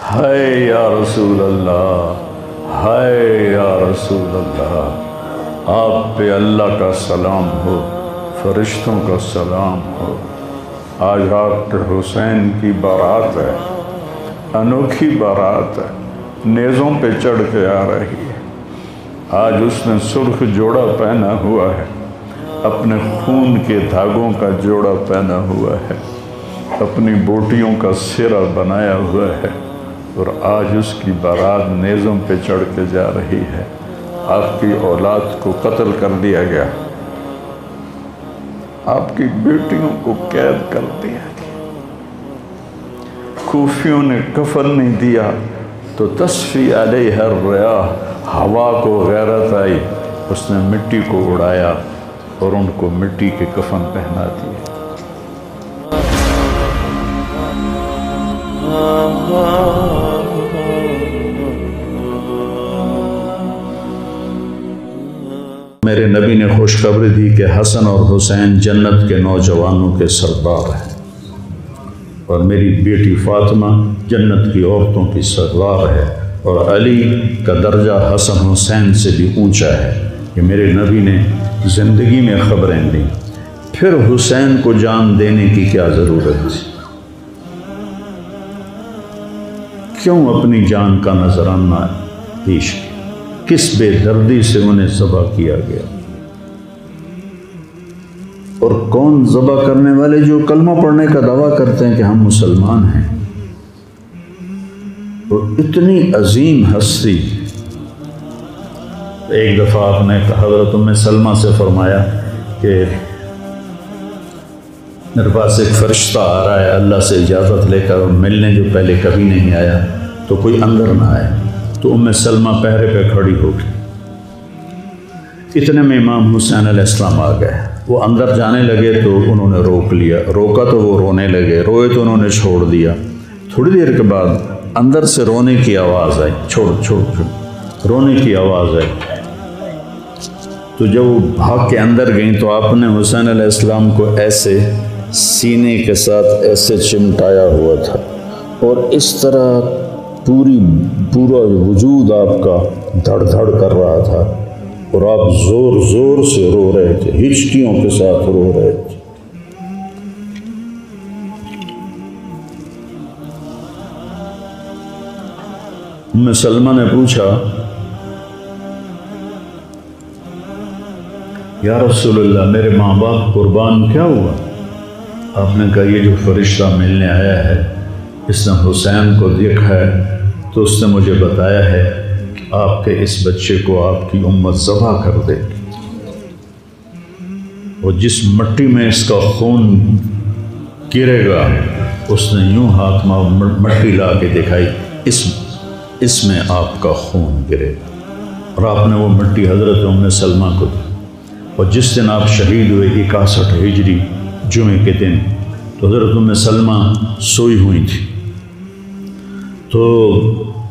ہے یا رسول اللہ، ہے یا رسول اللہ، آپ پہ اللہ کا سلام ہو، فرشتوں کا سلام ہو۔ آج ڈاکٹر حسین کی بارات ہے، انوکھی بارات ہے، نیزوں پہ چڑھ کے آ رہی ہے۔ آج اس نے سرخ جوڑا پہنا ہوا ہے، اپنے خون کے دھاگوں کا جوڑا پہنا ہوا ہے، اپنی بوٹیوں کا سرہ بنایا ہوا ہے، اور آج اس کی بارات نیزوں پہ چڑھ کے جا رہی ہے۔ آپ کی اولاد کو قتل کر دیا گیا، آپ کی بیٹیوں کو قید کر دیا گیا، کوفیوں نے کفن نہیں دیا تو تصفی علیہ الریاح، ہوا کو غیرت آئی، اس نے مٹی کو اڑایا اور ان کو مٹی کے کفن پہنا دیے۔ میرے نبی نے خوشخبری دی کہ حسن اور حسین جنت کے نوجوانوں کے سردار ہیں، اور میری بیٹی فاطمہ جنت کی عورتوں کی سردار ہے، اور علی کا درجہ حسن حسین سے بھی اونچا ہے۔ کہ میرے نبی نے زندگی میں خبریں دیں، پھر حسین کو جان دینے کی کیا ضرورت تھی؟ کیوں اپنی جان کا نذرانہ پیش کیا؟ کس بے دردی سے انہیں ذبح کیا گیا؟ اور کون ذبح کرنے والے جو کلمہ پڑھنے کا دعویٰ کرتے ہیں کہ ہم مسلمان ہیں، اور اتنی عظیم ہستی۔ ایک دفعہ آپ نے حضرت ام سلمہ سے فرمایا کہ میرے پاس ایک فرشتہ آ رہا ہے اللہ سے اجازت لے کر، ملنے جو پہلے کبھی نہیں آیا، تو کوئی اندر نہ آئے۔ تو ام سلمہ پہرے پہ کھڑی ہو گئی۔ اتنے میں امام حسین علیہ السلام آ گئے، وہ اندر جانے لگے تو انہوں نے روک لیا، روکا تو وہ رونے لگے، روئے تو انہوں نے چھوڑ دیا۔ تھوڑی دیر کے بعد اندر سے رونے کی آواز آئی، چھوڑ رونے کی آواز آئی۔ تو جب وہ بھاگ کے اندر گئیں تو آپ نے حسین علیہ السلام کو ایسے سینے کے ساتھ ایسے چمٹایا ہوا تھا، اور اس طرح پورا وجود آپ کا دھڑ دھڑ کر رہا تھا، اور آپ زور زور سے رو رہے تھے، ہچکیوں کے ساتھ رو رہے تھے۔ ام سلمہ نے پوچھا، یا رسول اللہ میرے ماں باپ قربان کیا ہوا؟ آپ نے کہا یہ جو فرشتہ ملنے آیا ہے اس نے حسین کو دیکھا ہے، تو اس نے مجھے بتایا ہے کہ آپ کے اس بچے کو آپ کی امت ذبح کر دے گی، اور جس مٹی میں اس کا خون گرے گا، اس نے یوں ہاتھ میں مٹی لا کے دکھائی، اس میں آپ کا خون گرے گا، اور آپ نے وہ مٹی حضرت ام سلمہ کو دی۔ اور جس دن آپ شہید ہوئے 61 ہجری جمعے کے دن، تو حضرت ام سلمہ سوئی ہوئی تھی، تو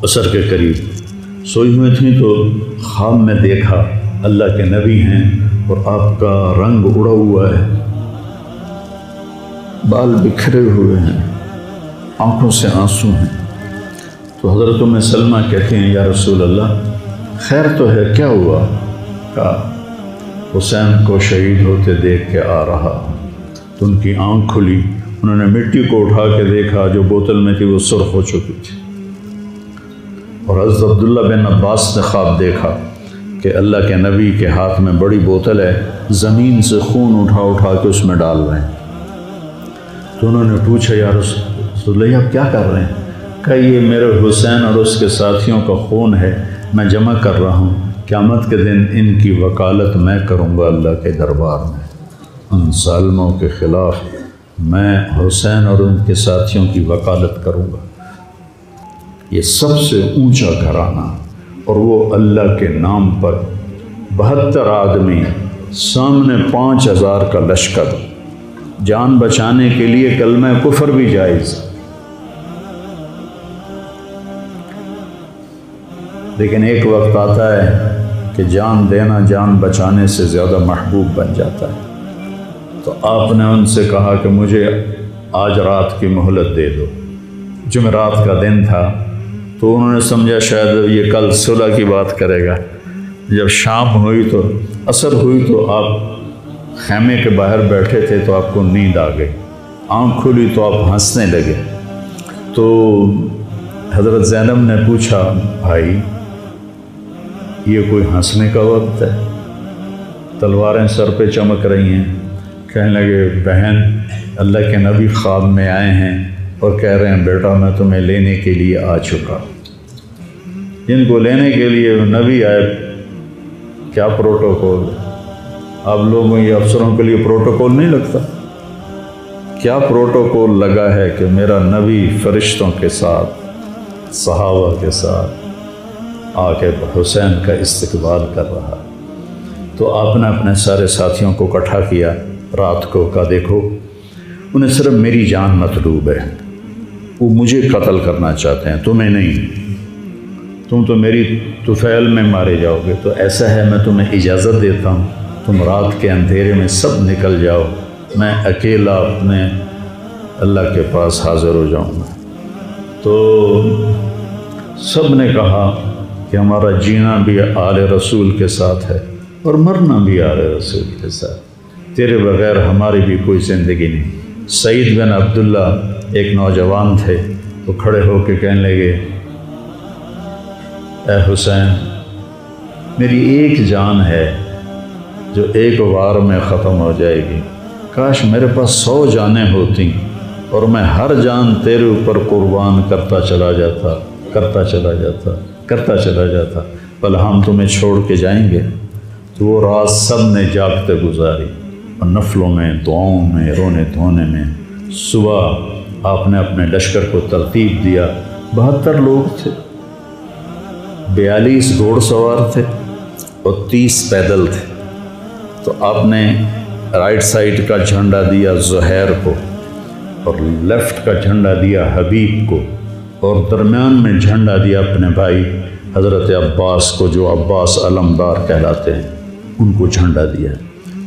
عصر کے قریب سوئی ہوئی تھیں، تو خواب میں دیکھا اللہ کے نبی ہیں اور آپ کا رنگ اڑا ہوا ہے، بال بکھرے ہوئے ہیں، آنکھوں سے آنسو ہیں۔ تو حضرت ام سلمہ کہتے ہیں یا رسول اللہ خیر تو ہے، کیا ہوا؟ کہا حسین کو شہید ہوتے دیکھ کے آ رہا ہوں۔ تو ان کی آنکھ کھلی، انہوں نے مٹی کو اٹھا کے دیکھا، جو بوتل میں تھی وہ سرخ ہو چکی تھی، اور حضرت عبداللہ بن عباس نے خواب دیکھا کہ اللہ کے نبی کے ہاتھ میں بڑی بوتل ہے، زمین سے خون اٹھا کے اس میں ڈال رہے ہیں۔ تو انہوں نے پوچھا یا رسول اللہ آپ کیا کر رہے ہیں؟ کہ یہ میرے حسین اور اس کے ساتھیوں کا خون ہے، میں جمع کر رہا ہوں، قیامت کے دن ان کی وکالت میں کروں گا اللہ کے دربار میں، ان ظالموں کے خلاف میں حسین اور ان کے ساتھیوں کی وکالت کروں گا۔ یہ سب سے اونچا گھرانہ، اور وہ اللہ کے نام پر 72 آدمی، سامنے 5000 کا لشکر، جان بچانے کے لیے کلمہ کفر بھی جائز، لیکن ایک وقت آتا ہے کہ جان دینا جان بچانے سے زیادہ محبوب بن جاتا ہے۔ تو آپ نے ان سے کہا کہ مجھے آج رات کی مہلت دے دو۔ جمعرات کا دن تھا، تو انہوں نے سمجھا شاید یہ کل صلح کی بات کرے گا۔ جب شام ہوئی تو عصر ہوئی تو آپ خیمے کے باہر بیٹھے تھے تو آپ کو نیند آ گئی، آنکھ کھلی تو آپ ہنسنے لگے۔ تو حضرت زینب نے پوچھا بھائی یہ کوئی ہنسنے کا وقت ہے؟ تلواریں سر پہ چمک رہی ہیں۔ کہنے لگے بہن اللہ کے نبی خواب میں آئے ہیں اور کہہ رہے ہیں بیٹا میں تمہیں لینے کے لیے آ چکا۔ جن کو لینے کے لیے نبی آئے کیا پروٹوکول؟ آپ لوگوں یہ افسروں کے لیے پروٹوکول نہیں لگتا؟ کیا پروٹوکول لگا ہے کہ میرا نبی فرشتوں کے ساتھ صحابہ کے ساتھ آ کے حسین کا استقبال کر رہا۔ تو آپ نے اپنے سارے ساتھیوں کو اکٹھا کیا رات کو، کہا دیکھو انہیں صرف میری جان مطلوب ہے، وہ مجھے قتل کرنا چاہتے ہیں تمہیں نہیں، تم تو میری طفیل میں مارے جاؤ گے۔ تو ایسا ہے میں تمہیں اجازت دیتا ہوں تم رات کے اندھیرے میں سب نکل جاؤ، میں اکیلا اپنے اللہ کے پاس حاضر ہو جاؤں گا۔ تو سب نے کہا کہ ہمارا جینا بھی آل رسول کے ساتھ ہے اور مرنا بھی آل رسول کے ساتھ، تیرے بغیر ہماری بھی کوئی زندگی نہیں۔ سعید بن عبداللہ ایک نوجوان تھے، وہ کھڑے ہو کے کہنے لگے اے حسین میری ایک جان ہے جو ایک وار میں ختم ہو جائے گی، کاش میرے پاس 100 جانیں ہوتی اور میں ہر جان تیرے اوپر قربان کرتا چلا جاتا، بل ہم تمہیں چھوڑ کے جائیں گے۔ تو وہ رات سب نے جاگتے گزاری اور نفلوں میں، دعاؤں میں، رونے دھونے میں۔ صبح آپ نے اپنے لشکر کو ترتیب دیا، 72 لوگ تھے، 42 گھوڑ سوار تھے اور 30 پیدل تھے۔ تو آپ نے رائٹ سائڈ کا جھنڈا دیا زہیر کو اور لیفٹ کا جھنڈا دیا حبیب کو اور درمیان میں جھنڈا دیا اپنے بھائی حضرت عباس کو، جو عباس علمدار کہلاتے ہیں، ان کو جھنڈا دیا۔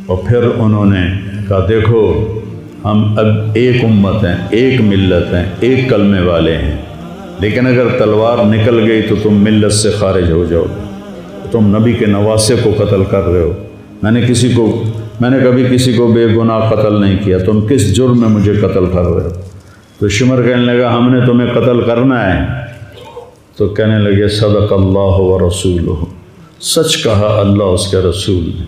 اور پھر انہوں نے کہا دیکھو ہم اب ایک امت ہیں، ایک ملت ہیں، ایک کلمے والے ہیں، لیکن اگر تلوار نکل گئی تو تم ملت سے خارج ہو جاؤ گے، تم نبی کے نواسے کو قتل کر رہے ہو، میں نے کبھی کسی کو بے گناہ قتل نہیں کیا، تم کس جرم میں مجھے قتل کر رہے ہو؟ تو شمر کہنے لگا ہم نے تمہیں قتل کرنا ہے۔ تو کہنے لگے صدق اللہ و رسولہ، سچ کہا اللہ اس کے رسول نے۔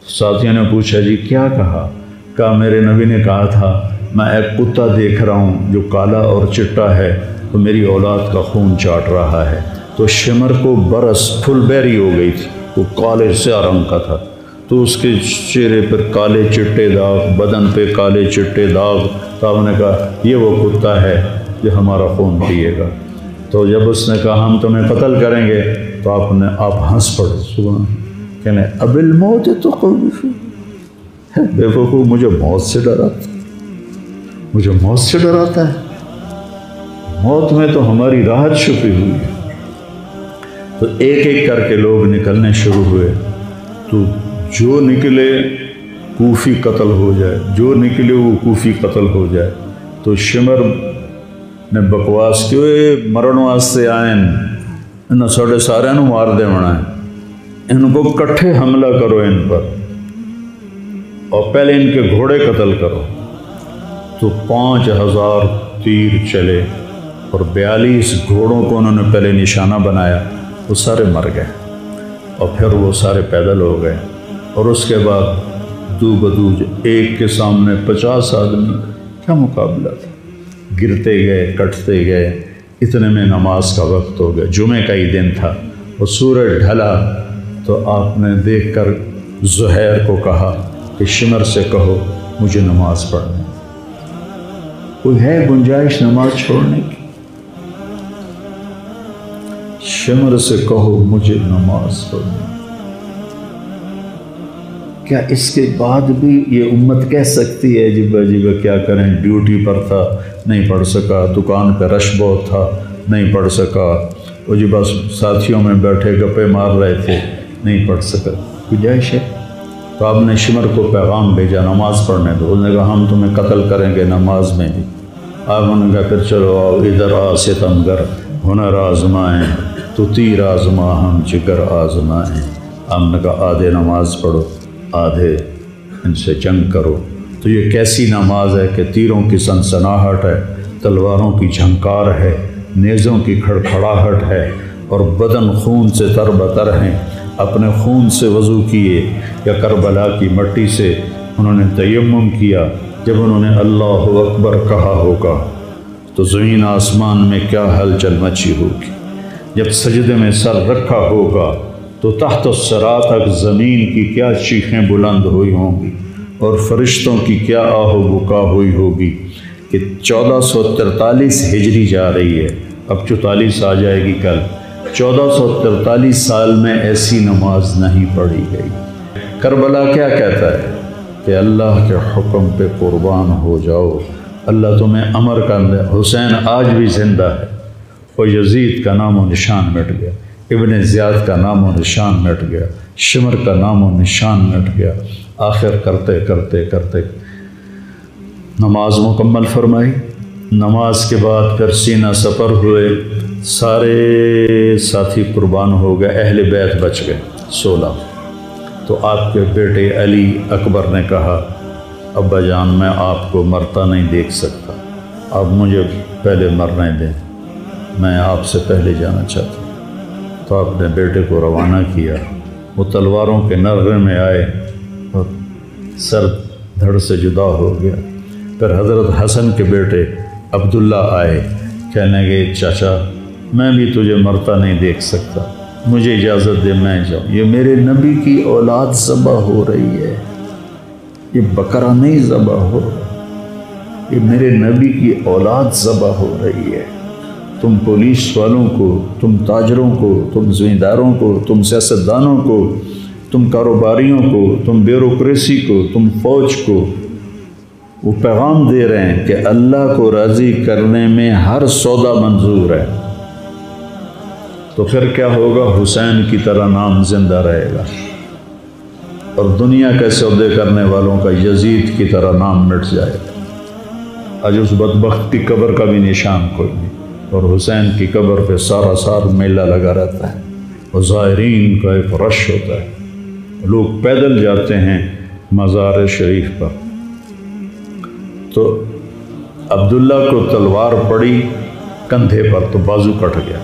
ساتھیوں نے پوچھا جی کیا کہا؟ کہا میرے نبی نے کہا تھا میں ایک کتا دیکھ رہا ہوں جو کالا اور چٹا ہے تو میری اولاد کا خون چاٹ رہا ہے۔ تو شمر کو برس پھل بیری ہو گئی تھی، وہ کالے سیاہ رنگ کا تھا، تو اس کے چہرے پر کالے چٹے داغ، بدن پہ کالے چٹے داغ۔ تو آپ نے کہا یہ وہ کتا ہے جو ہمارا خون پیے گا۔ تو جب اس نے کہا ہم تمہیں قتل کریں گے تو آپ ہنس پڑے، سبحان، کہنے اب الموت تو خوف بے وقوف، مجھے موت سے ڈراتا ہے، موت میں تو ہماری راحت چھپی ہوئی ہے۔ تو ایک ایک کر کے لوگ نکلنے شروع ہوئے، تو جو نکلے کوفی قتل ہو جائے، جو نکلے وہ کوفی قتل ہو جائے۔ تو شمر نے بکواس کی مرن واسطے آئے انہوں ساڑھے سارے مار دے ہونا ہے، ان کو کٹھے حملہ کرو ان پر اور پہلے ان کے گھوڑے قتل کرو۔ تو 5000 تیر چلے اور 42 گھوڑوں کو انہوں نے پہلے نشانہ بنایا، وہ سارے مر گئے اور پھر وہ سارے پیدل ہو گئے۔ اور اس کے بعد دو بدو ایک کے سامنے 50 آدمی، کیا مقابلہ تھا، گرتے گئے، کٹتے گئے، اتنے میں نماز کا وقت ہو گیا، جمعہ کا ہی دن تھا اور سورج ڈھلا۔ تو آپ نے دیکھ کر زہیر کو کہا کہ شمر سے کہو مجھے نماز پڑھنے، کوئی ہے گنجائش نماز چھوڑنے کی؟ شمر سے کہو مجھے نماز پڑھنے۔ کیا اس کے بعد بھی یہ امت کہہ سکتی ہے جی کیا کریں، ڈیوٹی پر تھا نہیں پڑھ سکا، دکان پہ رش بہت تھا نہیں پڑھ سکا، وہ جی بس ساتھیوں میں بیٹھے گپے مار رہے تھے نہیں پڑھ سکا، گنجائش ہے؟ تو آپ نے شمر کو پیغام بھیجا نماز پڑھنے دو، انہوں نے کہا ہم تمہیں قتل کریں گے نماز میں بھی۔ آپ نے کہا پھر چلو آؤ ادھر آ ستمگر، ہنر آزمائیں تو تیر آزما ہم جگر آزمائیں۔ ہم نے کہا آدھے نماز پڑھو آدھے ان سے جنگ کرو۔ تو یہ کیسی نماز ہے کہ تیروں کی سنسناہٹ ہے، تلواروں کی جھنکار ہے، نیزوں کی کھڑکھڑاہٹ ہے، اور بدن خون سے تر بتر ہیں۔ اپنے خون سے وضو کیے یا کربلا کی مٹی سے انہوں نے تیمم کیا۔ جب انہوں نے اللہ اکبر کہا ہوگا تو زمین آسمان میں کیا ہلچل مچی ہوگی۔ جب سجدے میں سر رکھا ہوگا تو تحت الثری تک زمین کی کیا چیخیں بلند ہوئی ہوں گی، اور فرشتوں کی کیا آہ و بکا ہوئی ہوگی کہ 1443 ہجری جا رہی ہے، اب 44 آ جائے گی کل۔ 1443 سال میں ایسی نماز نہیں پڑھی گئی۔ کربلا کیا کہتا ہے کہ اللہ کے حکم پہ قربان ہو جاؤ، اللہ تمہیں امر کر دے۔ حسین آج بھی زندہ ہے، اور یزید کا نام و نشان مٹ گیا، ابن زیاد کا نام و نشان مٹ گیا، شمر کا نام و نشان مٹ گیا۔ آخر کرتے کرتے کرتے نماز مکمل فرمائی۔ نماز کے بعد پھر سینہ سپر ہوئے، سارے ساتھی قربان ہو گئے، اہل بیت بچ گئے 16۔ تو آپ کے بیٹے علی اکبر نے کہا ابا جان میں آپ کو مرتا نہیں دیکھ سکتا، آپ مجھے پہلے مرنے دیں، میں آپ سے پہلے جانا چاہتا ہوں۔ تو آپ نے بیٹے کو روانہ کیا، وہ تلواروں کے نغمے میں آئے اور سر دھڑ سے جدا ہو گیا۔ پھر حضرت حسن کے بیٹے عبداللہ آئے، کہنے گے چاچا میں بھی تجھے مرتا نہیں دیکھ سکتا، مجھے اجازت دے میں جاؤں، یہ میرے نبی کی اولاد ذبح ہو رہی ہے، یہ بکرا نہیں ذبح ہو رہا، یہ میرے نبی کی اولاد ذبح ہو رہی ہے۔ تم پولیس والوں کو، تم تاجروں کو، تم زمینداروں کو، تم سیاستدانوں کو، تم کاروباریوں کو، تم بیوروکریسی کو، تم فوج کو وہ پیغام دے رہے ہیں کہ اللہ کو راضی کرنے میں ہر سودا منظور ہے۔ تو پھر کیا ہوگا؟ حسین کی طرح نام زندہ رہے گا، اور دنیا کے سودے کرنے والوں کا یزید کی طرح نام مٹ جائے گا۔ آج اس بدبخت کی قبر کا بھی نشان کوئی نہیں، اور حسین کی قبر پہ سارا سال میلہ لگا رہتا ہے، اور زائرین کا ایک رش ہوتا ہے، لوگ پیدل جاتے ہیں مزار شریف پر۔ تو عبداللہ کو تلوار پڑی کندھے پر تو بازو کٹ گیا،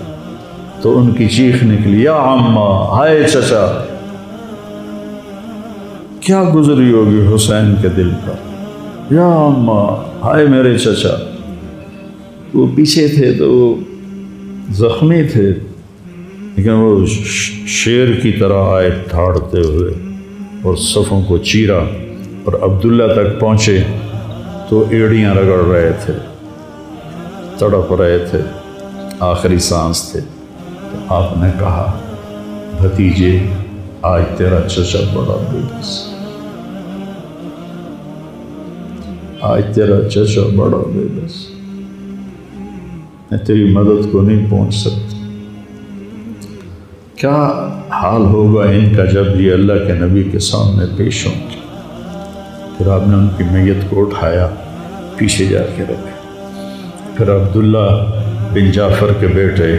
تو ان کی چیخ نکلی یا عمّا، ہائے چچا، کیا گزری ہوگی حسین کے دل پر، یا عمّا، ہائے میرے چچا۔ وہ پیچھے تھے تو وہ زخمی تھے، لیکن وہ شیر کی طرح آئے دھاڑتے ہوئے اور صفوں کو چیرا، اور عبداللہ تک پہنچے تو ایڑیاں رگڑ رہے تھے، تڑپ رہے تھے، آخری سانس تھے۔ تو آپ نے کہا بھتیجے آج تیرا چچا بڑا بے بس، آج تیرا چچا بڑا بے بس، میں تیری مدد کو نہیں پہنچ سکتا۔ کیا حال ہوگا ان کا جب یہ اللہ کے نبی کے سامنے پیش ہوں گے۔ پھر آپ نے ان کی میت کو اٹھایا، پیچھے جا کے رکھا۔ پھر عبداللہ بن جعفر کے بیٹے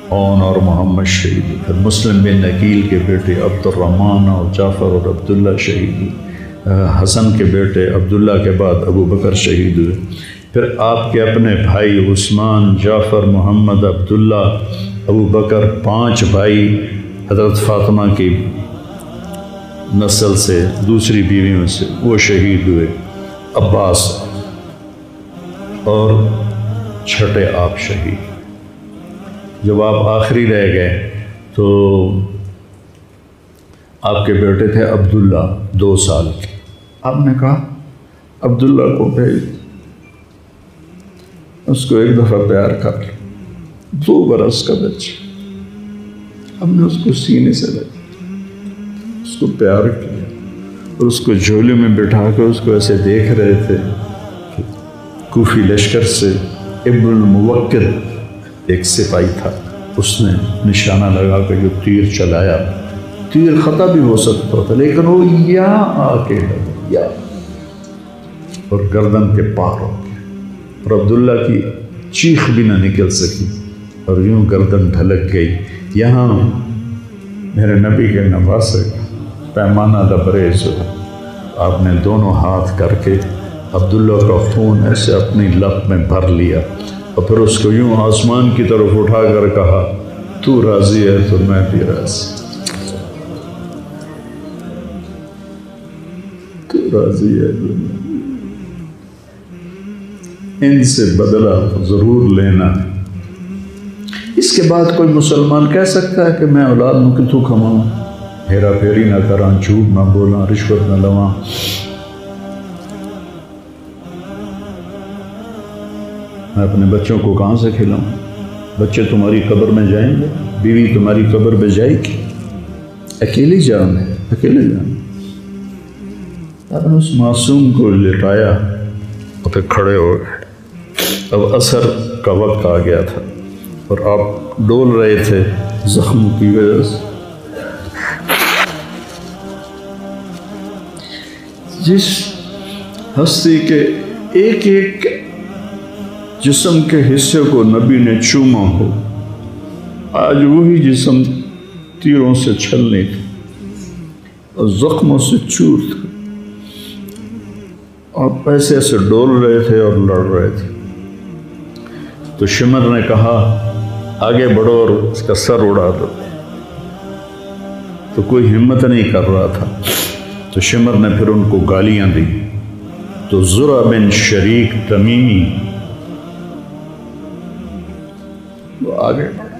اون اور محمد شہید، پھر مسلم بن عقیل کے بیٹے عبد الرحمن اور جعفر اور عبداللہ شہید، حسن کے بیٹے عبداللہ کے بعد ابو بکر شہید ہوئے۔ پھر آپ کے اپنے بھائی عثمان، جعفر، محمد، عبداللہ، ابو بکر، 5 بھائی حضرت فاطمہ کی نسل سے، دوسری بیویوں سے، وہ شہید ہوئے، عباس، اور چھٹے آپ شہید۔ جب آپ آخری رہ گئے تو آپ کے بیٹے تھے عبداللہ 2 سال کے، آپ نے کہا عبداللہ کو بھیج، اس کو ایک دفعہ پیار کر، 2 برس کا بچہ، ہم نے اس کو سینے سے لگا، اس کو پیار کیا، اور اس کو جھولے میں بٹھا کے اس کو ایسے دیکھ رہے تھے کہ کوفی لشکر سے ابن الموکل ایک سپاہی تھا، اس نے نشانہ لگا کے جو تیر چلایا، تیر خطا بھی ہو سکتا تھا، لیکن وہ یہاں آ کے لگا، اور گردن کے پار ہو گیا، اور عبداللہ کی چیخ بھی نہ نکل سکی، اور یوں گردن ڈھلک گئی۔ یہاں میرے نبی کے نواسے پیمانہ لبریز ہو، آپ نے دونوں ہاتھ کر کے عبداللہ کا خون ایسے اپنی لب میں بھر لیا اور پھر اس کو یوں آسمان کی طرف اٹھا کر کہا تو راضی ہے تو میں بھی راضی، تو راضی ہے تو میں، ان سے بدلہ ضرور لینا۔ اس کے بعد کوئی مسلمان کہہ سکتا ہے کہ میں اولاد نو کتوں کھماؤں، ہیرا پھیری نہ کراں، جھوٹ نہ بولاں، رشوت نہ لواں۔ میں اپنے بچوں کو کہاں سے کھلاؤں؟ بچے تمہاری قبر میں جائیں گے، بیوی تمہاری قبر پہ جائے گی، اکیلی جان ہے، اکیلے جان۔ آپ نے اس معصوم کو لٹایا اور پھر کھڑے ہو گئے۔ اب عصر کا وقت آ گیا تھا اور آپ ڈول رہے تھے زخم کی وجہ سے۔ جس ہستی کے ایک ایک جسم کے حصے کو نبی نے چوما ہو، آج وہی جسم تیروں سے چھلنے تھے اور زخموں سے چور تھے، اور ایسے ایسے ڈول رہے تھے اور لڑ رہے تھے۔ تو شمر نے کہا آگے بڑھو اور اس کا سر اڑا دو، تو کوئی ہمت نہیں کر رہا تھا۔ تو شمر نے پھر ان کو گالیاں دی۔ تو زرع بن شریک تمیمی وہ آگے بڑھا،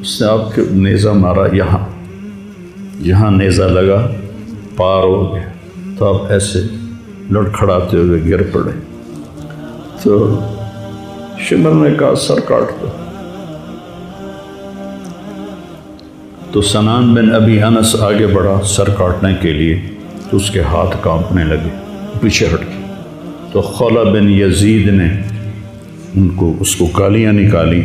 اس نے آپ کے نیزہ مارا، یہاں نیزہ لگا، پار ہو گیا، تو آپ ایسے لڑکھڑاتے ہوئے گر پڑے۔ تو شمر نے کہا سر کاٹ دو۔ تو سنان بن ابی انس آگے بڑھا سر کاٹنے کے لیے، تو اس کے ہاتھ کانپنے لگے، پیچھے ہٹ گئے۔ تو خولہ بن یزید نے اس کو گالیاں نکالی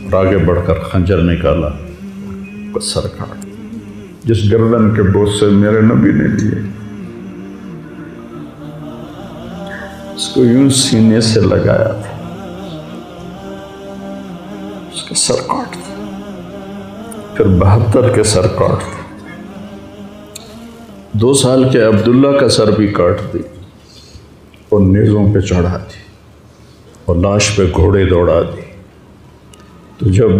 اور آگے بڑھ کر خنجر نکالا، اس کا سر کاٹ، جس گردن کے بوسے میرے نبی نے لیے، اس کو یوں سینے سے لگایا تھا، اس کا سر کاٹ دیا۔ پھر 72 کے سر کاٹ دی، 2 سال کے عبداللہ کا سر بھی کاٹ دی اور نیزوں پہ چڑھا دی اور لاش پہ گھوڑے دوڑا دی۔ تو جب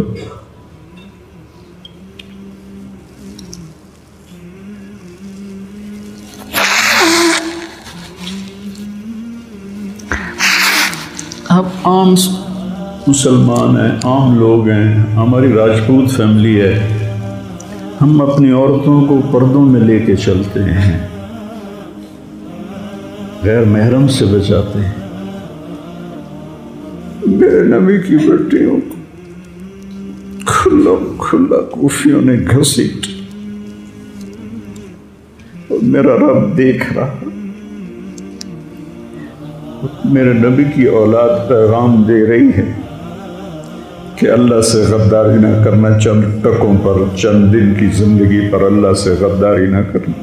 آپ عام مسلمان ہیں، عام لوگ ہیں، ہماری راجپوت فیملی ہے، ہم اپنی عورتوں کو پردوں میں لے کے چلتے ہیں، غیر محرم سے بچاتے ہیں۔ میرے نبی کی بیٹیوں کو کھلا کوفیوں نے گھسیٹ، اور میرا رب دیکھ رہا، میرے نبی کی اولاد پیغام دے رہی ہے کہ اللہ سے غداری نہ کرنا، چند ٹکوں پر، چند دن کی زندگی پر اللہ سے غداری نہ کرنا۔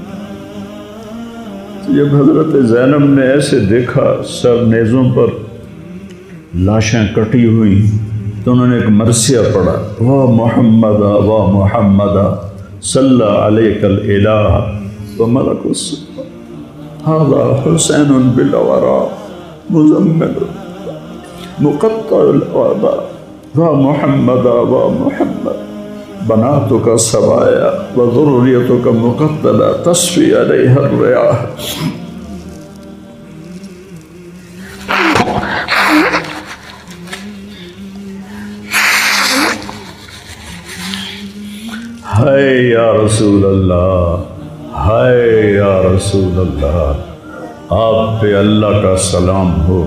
جب حضرت زینب نے ایسے دیکھا سر نیزوں پر لاشیں کٹی ہوئی، تو انہوں نے ایک مرثیہ پڑھا، وا محمد وا محمد صلی علیک الالہ وملک السماء ھذا حسین بالورا مزمل مقطع الآباء وا محمد وا محمد بناتک سبایا وذریتک مقتلہ تصفی علیہ الریاح۔ ہائے یا رسول اللہ، ہائے یا رسول اللہ، آپ پہ اللہ کا سلام ہو،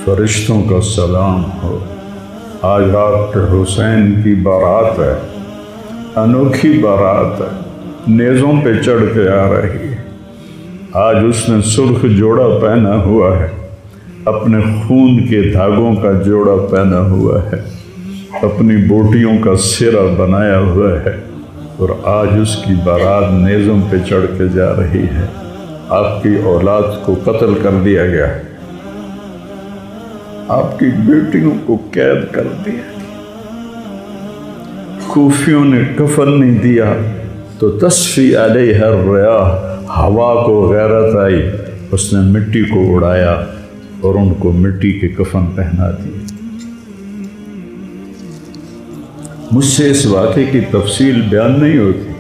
فرشتوں کا سلام ہو۔ آج رات حسین کی بارات ہے، انوکھی بارات ہے، نیزوں پہ چڑھ کے آ رہی ہے۔ آج اس نے سرخ جوڑا پہنا ہوا ہے، اپنے خون کے دھاگوں کا جوڑا پہنا ہوا ہے، اپنی بوٹیوں کا سرہ بنایا ہوا ہے، اور آج اس کی بارات نیزوں پہ چڑھ کے جا رہی ہے۔ آپ کی اولاد کو قتل کر دیا گیا ہے، آپ کی بیٹیوں کو قید کر دیا گیا، کوفیوں نے کفن نہیں دیا تو تصفی علیہ الریاح، ہوا کو غیرت آئی، اس نے مٹی کو اڑایا اور ان کو مٹی کے کفن پہنا دیے۔ مجھ سے اس واقعے کی تفصیل بیان نہیں ہوتی،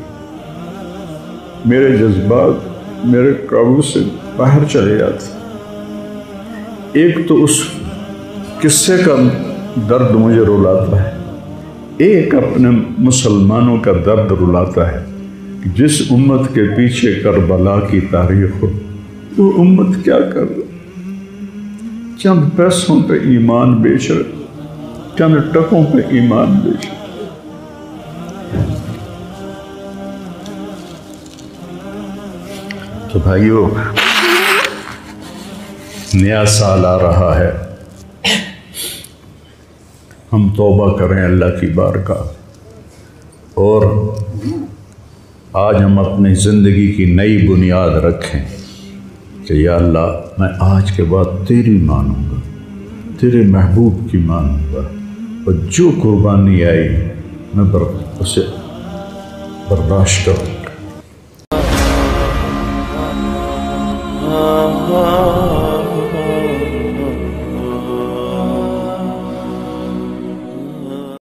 میرے جذبات میرے قابو سے باہر چلے جاتے۔ ایک تو اس قصے کا درد مجھے رلاتا ہے، ایک اپنے مسلمانوں کا درد رلاتا ہے کہ جس امت کے پیچھے کربلا کی تاریخ ہو، وہ امت کیا کر رہی؟ چند پیسوں پہ ایمان بیچ رہے، چند ٹکوں پہ ایمان بیچ رہے۔ تو بھائیو، نیا سال آ رہا ہے، ہم توبہ کریں اللہ کی بارگاہ، اور آج ہم اپنی زندگی کی نئی بنیاد رکھیں کہ یا اللہ میں آج کے بعد تیری مانوں گا، تیرے محبوب کی مانوں گا، اور جو قربانی آئی میں اسے برداشت کروں گا۔